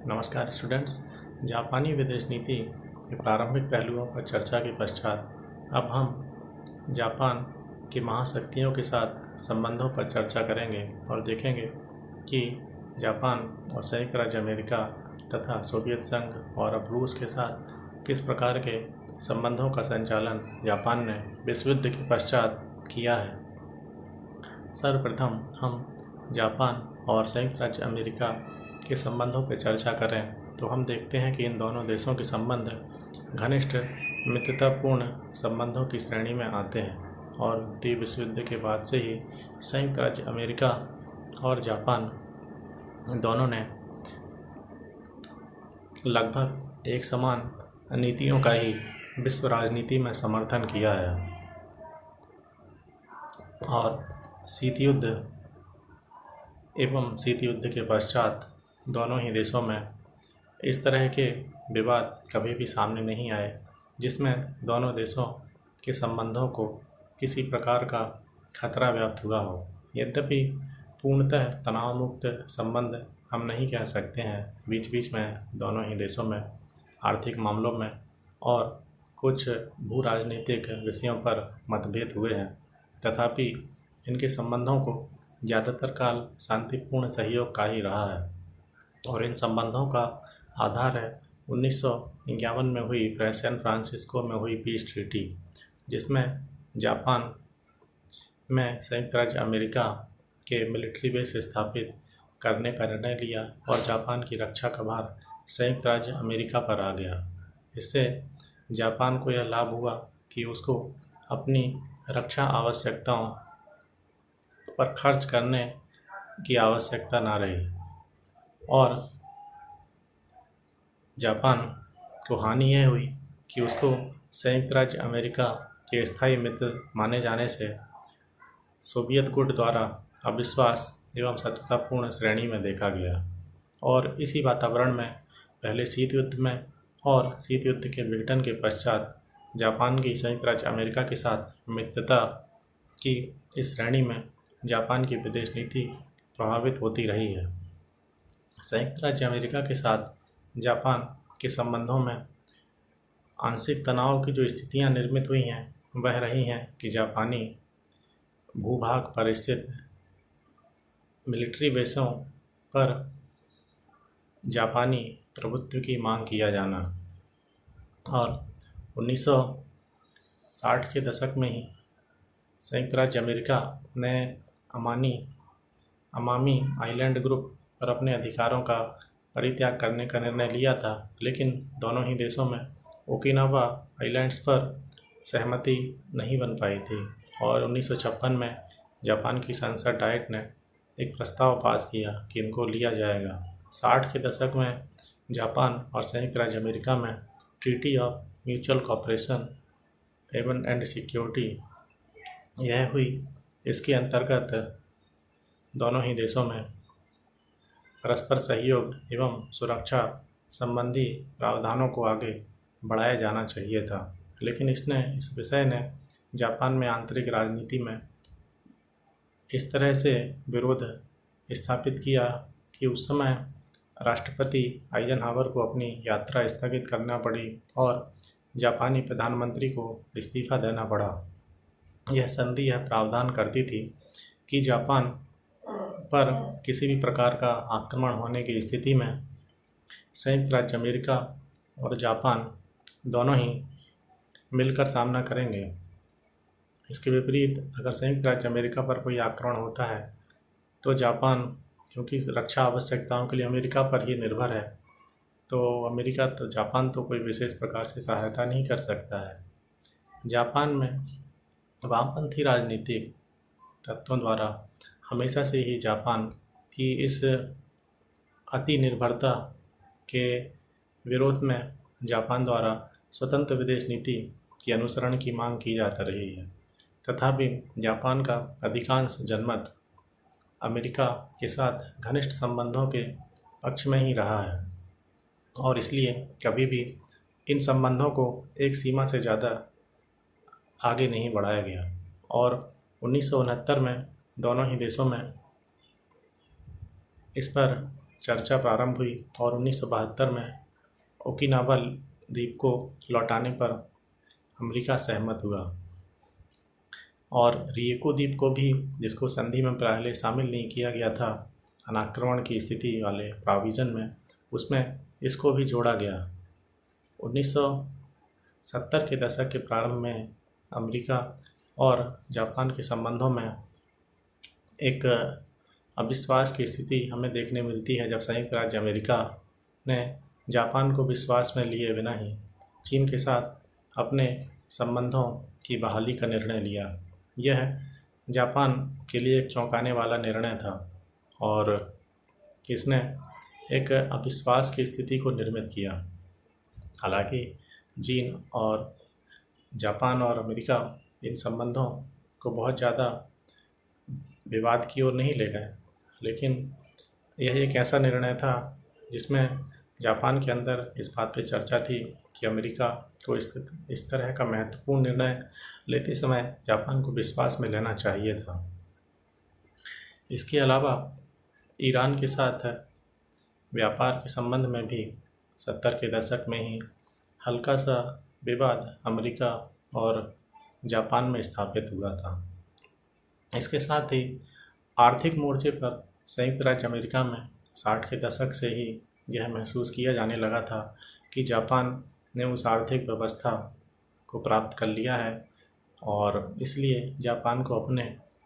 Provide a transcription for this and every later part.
नमस्कार स्टूडेंट्स। जापानी विदेश नीति के प्रारंभिक पहलुओं पर चर्चा के पश्चात अब हम जापान की महाशक्तियों के साथ संबंधों पर चर्चा करेंगे और देखेंगे कि जापान और संयुक्त राज्य अमेरिका तथा सोवियत संघ और अब रूस के साथ किस प्रकार के संबंधों का संचालन जापान ने विश्व युद्ध के पश्चात किया है। सर्वप्रथम हम जापान और संयुक्त राज्य अमेरिका के संबंधों पर चर्चा करें तो हम देखते हैं कि इन दोनों देशों के संबंध घनिष्ठ मित्रतापूर्ण संबंधों की श्रेणी में आते हैं और द्वितीय विश्व युद्ध के बाद से ही संयुक्त राज्य अमेरिका और जापान दोनों ने लगभग एक समान नीतियों का ही विश्व राजनीति में समर्थन किया है और शीत युद्ध एवं शीत युद्ध के पश्चात दोनों ही देशों में इस तरह के विवाद कभी भी सामने नहीं आए जिसमें दोनों देशों के संबंधों को किसी प्रकार का खतरा व्याप्त हुआ हो। यद्यपि पूर्णतः तनाव मुक्त संबंध हम नहीं कह सकते हैं, बीच बीच में दोनों ही देशों में आर्थिक मामलों में और कुछ भू राजनीतिक विषयों पर मतभेद हुए हैं, तथापि इनके संबंधों को ज़्यादातर काल शांतिपूर्ण सहयोग का ही रहा है और इन संबंधों का आधार है 1951 में हुई सैन फ्रांसिस्को में हुई पीस ट्रीटी, जिसमें जापान में संयुक्त राज्य अमेरिका के मिलिट्री बेस स्थापित करने का निर्णय लिया और जापान की रक्षा का भार संयुक्त राज्य अमेरिका पर आ गया। इससे जापान को यह लाभ हुआ कि उसको अपनी रक्षा आवश्यकताओं पर खर्च करने की आवश्यकता ना रही और जापान को हानि यह हुई कि उसको संयुक्त राज्य अमेरिका के स्थायी मित्र माने जाने से सोवियत गुट द्वारा अविश्वास एवं शत्रुतापूर्ण श्रेणी में देखा गया और इसी वातावरण में पहले शीत युद्ध में और शीत युद्ध के विघटन के पश्चात जापान की संयुक्त राज्य अमेरिका के साथ मित्रता की इस श्रेणी में जापान की विदेश नीति प्रभावित होती रही है। संयुक्त राज्य अमेरिका के साथ जापान के संबंधों में आंशिक तनाव की जो स्थितियां निर्मित हुई हैं वह रही हैं कि जापानी भूभाग पर स्थित मिलिट्री बेसों पर जापानी प्रभुत्व की मांग किया जाना और 1960 के दशक में ही संयुक्त राज्य अमेरिका ने अमामी आइलैंड ग्रुप पर अपने अधिकारों का परित्याग करने का निर्णय लिया था, लेकिन दोनों ही देशों में ओकिनावा आइलैंड्स पर सहमति नहीं बन पाई थी और 1956 में जापान की संसद डाइट ने एक प्रस्ताव पास किया कि इनको लिया जाएगा। 60 के दशक में जापान और संयुक्त राज्य अमेरिका में treaty of mutual cooperation and security यह हुई। इसके अंतर्गत दोनों ही देशों में परस्पर सहयोग एवं सुरक्षा संबंधी प्रावधानों को आगे बढ़ाया जाना चाहिए था, लेकिन इस विषय ने जापान में आंतरिक राजनीति में इस तरह से विरोध स्थापित किया कि उस समय राष्ट्रपति आइजनहावर को अपनी यात्रा स्थगित करना पड़ी और जापानी प्रधानमंत्री को इस्तीफा देना पड़ा। यह संधि यह प्रावधान करती थी कि जापान पर किसी भी प्रकार का आक्रमण होने की स्थिति में संयुक्त राज्य अमेरिका और जापान दोनों ही मिलकर सामना करेंगे। इसके विपरीत अगर संयुक्त राज्य अमेरिका पर कोई आक्रमण होता है तो जापान, क्योंकि रक्षा आवश्यकताओं के लिए अमेरिका पर ही निर्भर है, तो जापान तो कोई विशेष प्रकार से सहायता नहीं कर सकता है। जापान में वामपंथी राजनीतिक तत्वों द्वारा हमेशा से ही जापान की इस अति निर्भरता के विरोध में जापान द्वारा स्वतंत्र विदेश नीति के अनुसरण की मांग की जाती रही है, तथापि जापान का अधिकांश जनमत अमेरिका के साथ घनिष्ठ संबंधों के पक्ष में ही रहा है और इसलिए कभी भी इन संबंधों को एक सीमा से ज़्यादा आगे नहीं बढ़ाया गया और 1969 में दोनों ही देशों में इस पर चर्चा प्रारंभ हुई और 1972 में ओकिनावा द्वीप को लौटाने पर अमेरिका सहमत हुआ और रिएको द्वीप को भी, जिसको संधि में पहले शामिल नहीं किया गया था अनाक्रमण की स्थिति वाले प्रोविज़न में, उसमें इसको भी जोड़ा गया। 1970 के दशक के प्रारंभ में अमेरिका और जापान के संबंधों में एक अविश्वास की स्थिति हमें देखने मिलती है, जब संयुक्त राज्य अमेरिका ने जापान को विश्वास में लिए बिना ही चीन के साथ अपने संबंधों की बहाली का निर्णय लिया। यह जापान के लिए एक चौंकाने वाला निर्णय था और इसने एक अविश्वास की स्थिति को निर्मित किया। हालांकि चीन और जापान और अमेरिका इन संबंधों को बहुत ज़्यादा विवाद की ओर नहीं ले गए, लेकिन यह एक ऐसा निर्णय था जिसमें जापान के अंदर इस बात पर चर्चा थी कि अमेरिका को इस तरह का महत्वपूर्ण निर्णय लेते समय जापान को विश्वास में लेना चाहिए था। इसके अलावा ईरान के साथ व्यापार के संबंध में भी 70 के दशक में ही हल्का सा विवाद अमेरिका और जापान में स्थापित हुआ था। इसके साथ ही आर्थिक मोर्चे पर संयुक्त राज्य अमेरिका में 60 के दशक से ही यह महसूस किया जाने लगा था कि जापान ने उस आर्थिक व्यवस्था को प्राप्त कर लिया है और इसलिए जापान को अपने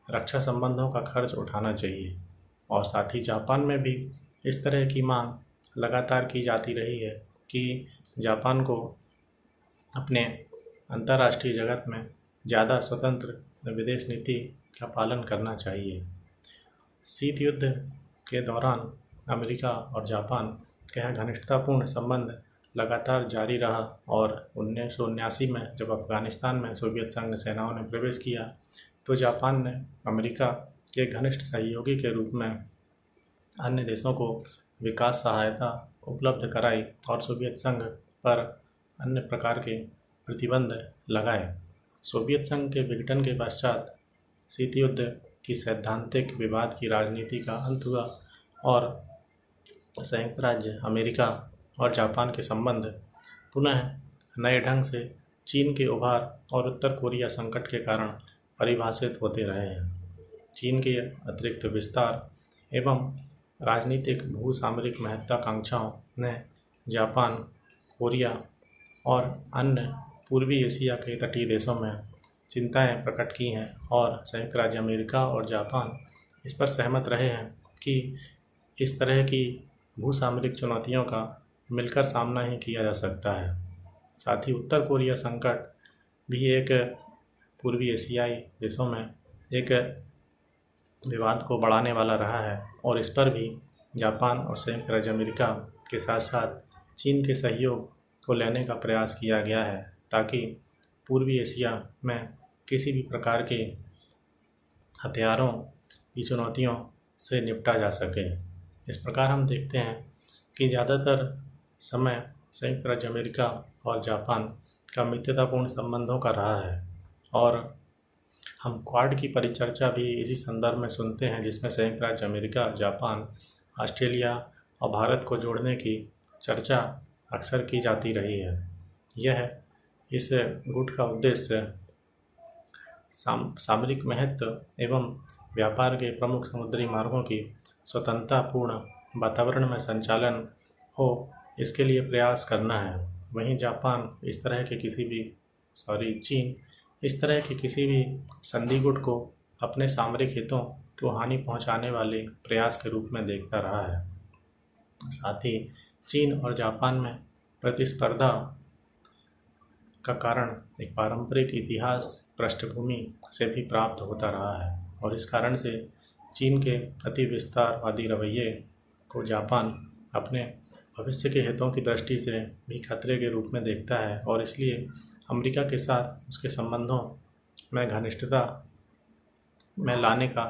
रक्षा संबंधों का खर्च उठाना चाहिए। और साथ ही जापान में भी इस तरह की मांग लगातार की जाती रही है कि जापान को अपने अंतर्राष्ट्रीय जगत में ज़्यादा स्वतंत्र विदेश नीति का पालन करना चाहिए। शीत युद्ध के दौरान अमेरिका और जापान का घनिष्ठतापूर्ण संबंध लगातार जारी रहा और 1979 में जब अफ़गानिस्तान में सोवियत संघ सेनाओं ने प्रवेश किया तो जापान ने अमेरिका के घनिष्ठ सहयोगी के रूप में अन्य देशों को विकास सहायता उपलब्ध कराई और सोवियत संघ पर अन्य प्रकार के प्रतिबंध लगाए। सोवियत संघ के विघटन के पश्चात शीत युद्ध की सैद्धांतिक विवाद की राजनीति का अंत हुआ और संयुक्त राज्य अमेरिका और जापान के संबंध पुनः नए ढंग से चीन के उभार और उत्तर कोरिया संकट के कारण परिभाषित होते रहे हैं। चीन के अतिरिक्त विस्तार एवं राजनीतिक भूसामरिक महत्वाकांक्षाओं ने जापान, कोरिया और अन्य पूर्वी एशिया के तटीय देशों में चिंताएं प्रकट की हैं और संयुक्त राज्य अमेरिका और जापान इस पर सहमत रहे हैं कि इस तरह की भूसामरिक चुनौतियों का मिलकर सामना ही किया जा सकता है। साथ ही उत्तर कोरिया संकट भी एक पूर्वी एशियाई देशों में एक विवाद को बढ़ाने वाला रहा है और इस पर भी जापान और संयुक्त राज्य अमेरिका के साथ साथ चीन के सहयोग को लेने का प्रयास किया गया है ताकि पूर्वी एशिया में किसी भी प्रकार के हथियारों की चुनौतियों से निपटा जा सके। इस प्रकार हम देखते हैं कि ज़्यादातर समय संयुक्त राज्य अमेरिका और जापान का मित्रतापूर्ण संबंधों का रहा है और हम क्वाड की परिचर्चा भी इसी संदर्भ में सुनते हैं जिसमें संयुक्त राज्य अमेरिका, जापान, ऑस्ट्रेलिया और भारत को जोड़ने की चर्चा अक्सर की जाती रही है। यह इस गुट का उद्देश्य सामरिक महत्व एवं व्यापार के प्रमुख समुद्री मार्गों की स्वतंत्रतापूर्ण वातावरण में संचालन हो, इसके लिए प्रयास करना है। वहीं जापान इस तरह के चीन इस तरह के किसी भी संधि गुट को अपने सामरिक हितों को हानि पहुंचाने वाले प्रयास के रूप में देखता रहा है। साथ ही चीन और जापान में प्रतिस्पर्धा का कारण एक पारंपरिक इतिहास पृष्ठभूमि से भी प्राप्त होता रहा है और इस कारण से चीन के अति विस्तारवादी रवैये को जापान अपने भविष्य के हितों की दृष्टि से भी खतरे के रूप में देखता है और इसलिए अमेरिका के साथ उसके संबंधों में घनिष्ठता में लाने का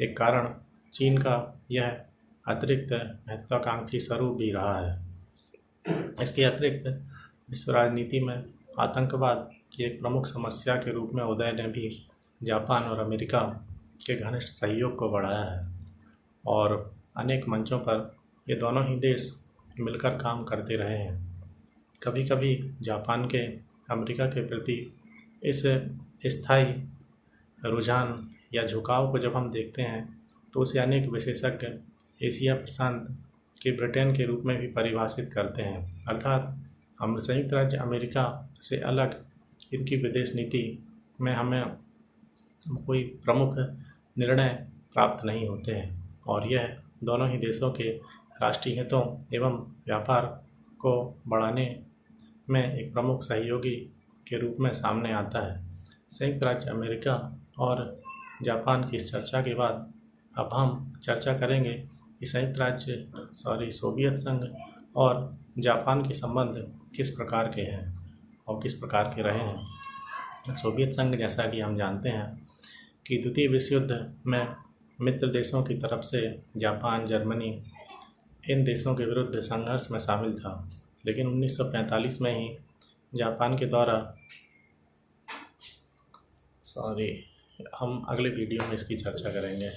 एक कारण चीन का यह अतिरिक्त महत्वाकांक्षी स्वरूप भी रहा है। इसके अतिरिक्त विश्व राजनीति में आतंकवाद की एक प्रमुख समस्या के रूप में उदय ने भी जापान और अमेरिका के घनिष्ठ सहयोग को बढ़ाया है और अनेक मंचों पर ये दोनों ही देश मिलकर काम करते रहे हैं। कभी कभी जापान के अमेरिका के प्रति इस स्थायी रुझान या झुकाव को जब हम देखते हैं तो उसे अनेक विशेषज्ञ एशिया प्रशांत के ब्रिटेन के रूप में भी परिभाषित करते हैं। अर्थात हम संयुक्त राज्य अमेरिका से अलग इनकी विदेश नीति में हमें कोई प्रमुख निर्णय प्राप्त नहीं होते हैं और यह दोनों ही देशों के राष्ट्रीय हितों एवं व्यापार को बढ़ाने में एक प्रमुख सहयोगी के रूप में सामने आता है। संयुक्त राज्य अमेरिका और जापान की इस चर्चा के बाद अब हम चर्चा करेंगे कि सोवियत संघ और जापान के संबंध किस प्रकार के हैं और किस प्रकार के रहे हैं। सोवियत संघ, जैसा कि हम जानते हैं कि द्वितीय विश्व युद्ध में मित्र देशों की तरफ से जापान, जर्मनी इन देशों के विरुद्ध संघर्ष में शामिल था, लेकिन 1945 में ही जापान के द्वारा हम अगले वीडियो में इसकी चर्चा करेंगे।